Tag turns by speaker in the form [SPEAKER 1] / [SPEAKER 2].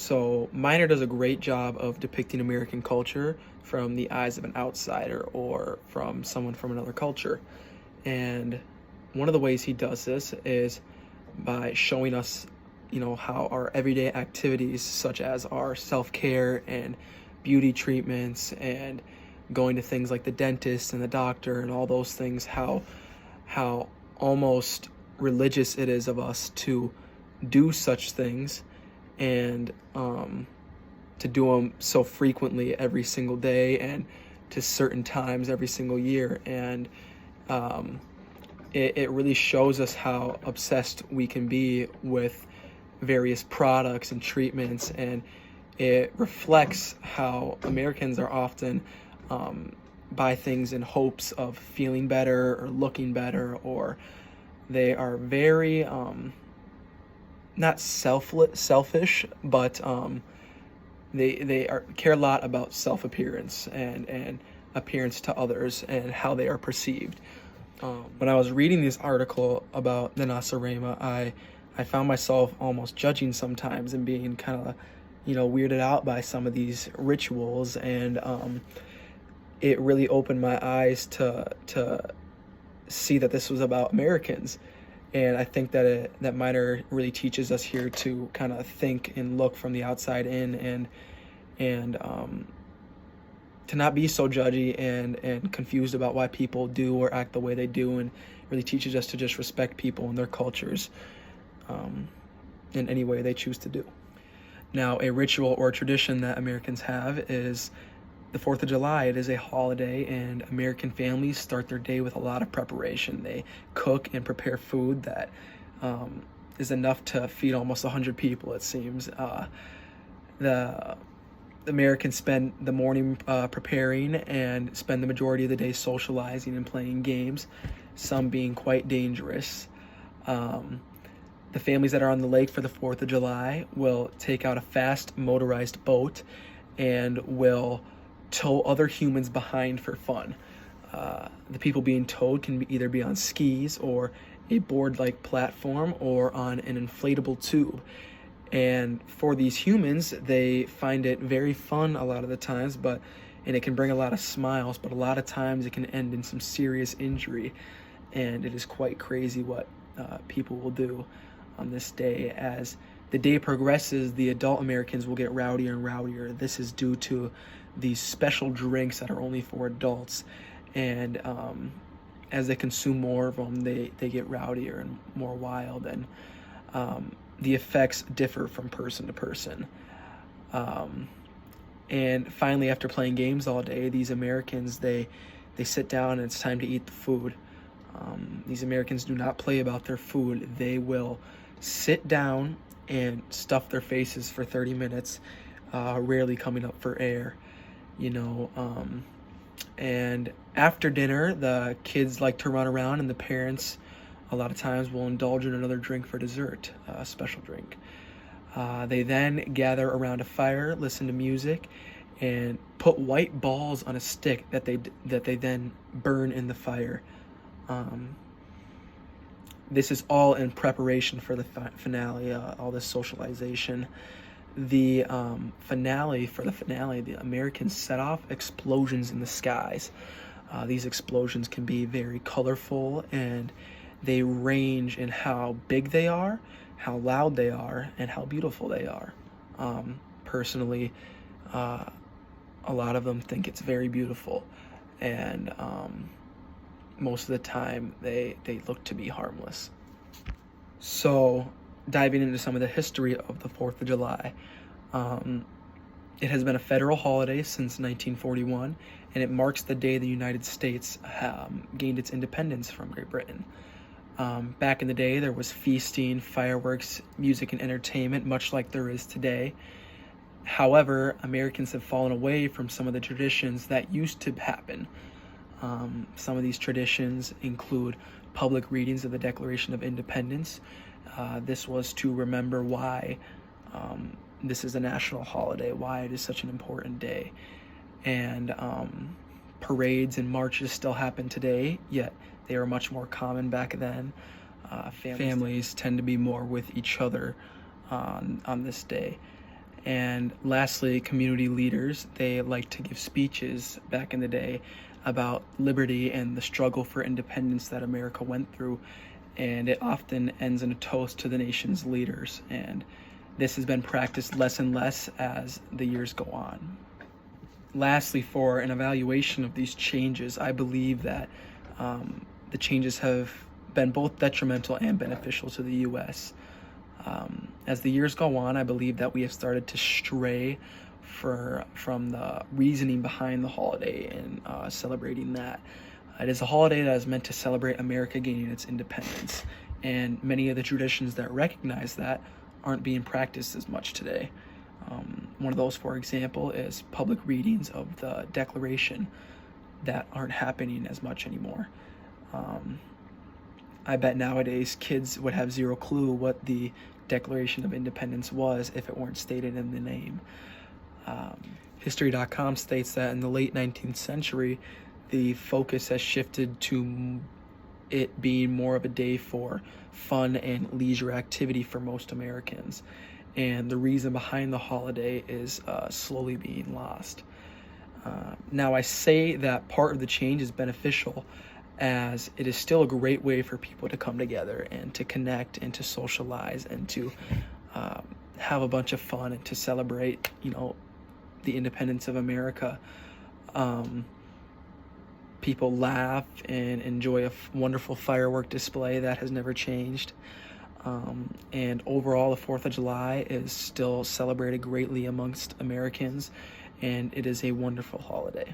[SPEAKER 1] So Miner does a great job of depicting American culture from the eyes of an outsider or from someone from another culture. And one of the ways he does this is by showing us, how our everyday activities, such as our self-care and beauty treatments and going to things like the dentist and the doctor and all those things, how almost religious it is of us to do such things and to do them so frequently every single day and to certain times every single year. And it really shows us how obsessed we can be with various products and treatments, and it reflects how Americans are often buy things in hopes of feeling better or looking better, or they are very not selfish, but they care a lot about self-appearance and appearance to others and how they are perceived. When I was reading this article about the Nacirema, I found myself almost judging sometimes and being kind of, weirded out by some of these rituals, and it really opened my eyes to see that this was about Americans. And I think that that Miner really teaches us here to kind of think and look from the outside in, and to not be so judgy and confused about why people do or act the way they do, and really teaches us to just respect people and their cultures in any way they choose to do. Now, a ritual or tradition that Americans have is the 4th of July. It is a holiday, and American families start their day with a lot of preparation. They cook and prepare food that is enough to feed almost 100 people, it seems. The Americans spend the morning preparing and spend the majority of the day socializing and playing games, some being quite dangerous. The families that are on the lake for the 4th of July will take out a fast motorized boat and will tow other humans behind for fun. The people being towed can either be on skis or a board-like platform or on an inflatable tube. And for these humans, they find it very fun a lot of the times, and it can bring a lot of smiles, but a lot of times it can end in some serious injury. And it is quite crazy what people will do on this day. As the day progresses, the adult Americans will get rowdier and rowdier. This is due to these special drinks that are only for adults, and as they consume more of them, they get rowdier and more wild, and the effects differ from person to person. And finally, after playing games all day, these Americans, they sit down and it's time to eat the food. These Americans do not play about their food. They will sit down and stuff their faces for 30 minutes, rarely coming up for air, and after dinner, the kids like to run around, and the parents a lot of times will indulge in another drink for dessert, a special drink. They then gather around a fire, listen to music, and put white balls on a stick that they then burn in the fire. This is all in preparation for the finale, all this socialization. The finale, the Americans set off explosions in the skies. These explosions can be very colorful, and they range in how big they are, how loud they are, and how beautiful they are. Personally, a lot of them think it's very beautiful, and most of the time they look to be harmless. So, diving into some of the history of the 4th of July, it has been a federal holiday since 1941, and it marks the day the United States gained its independence from Great Britain. Back in the day, there was feasting, fireworks, music, and entertainment, much like there is today. However, Americans have fallen away from some of the traditions that used to happen. Some of these traditions include public readings of the Declaration of Independence. This was to remember why this is a national holiday, why it is such an important day. And parades and marches still happen today, yet they were much more common back then. Families tend to be more with each other on this day. And lastly, community leaders, they like to give speeches back in the day about liberty and the struggle for independence that America went through. And it often ends in a toast to the nation's leaders. And this has been practiced less and less as the years go on. Lastly, for an evaluation of these changes, I believe that the changes have been both detrimental and beneficial to the U.S. As the years go on, I believe that we have started to stray from the reasoning behind the holiday and celebrating that. It is a holiday that is meant to celebrate America gaining its independence, and many of the traditions that recognize that aren't being practiced as much today. One of those, for example, is public readings of the Declaration that aren't happening as much anymore. I bet nowadays kids would have zero clue what the Declaration of Independence was if it weren't stated in the name. History.com states that in the late 19th century, the focus has shifted to it being more of a day for fun and leisure activity for most Americans. And the reason behind the holiday is slowly being lost. Now, I say that part of the change is beneficial, as it is still a great way for people to come together and to connect and to socialize and to have a bunch of fun and to celebrate, the independence of America. People laugh and enjoy a wonderful firework display that has never changed. And overall, the 4th of July is still celebrated greatly amongst Americans, and it is a wonderful holiday.